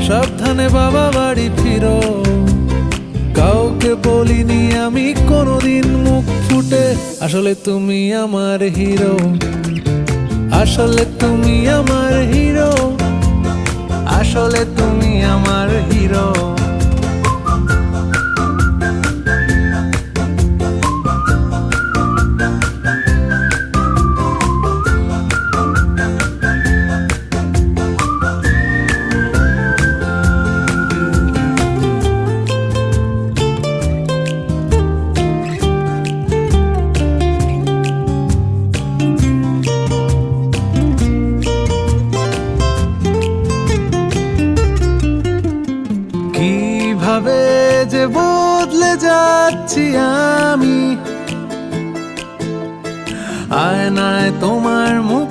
সাবধানে বাবা বাড়ি ফিরো। কাউকে বলিনি আমি কোনোদিন মুখ ফুটে, আসলে তুমি আমার হিরো, আসলে তুমি আমার হিরো, আসলে তুমি আমার হিরো। কিভাবে যে বদলে যাচ্ছি আমি, আয়নায় তোমার মুখ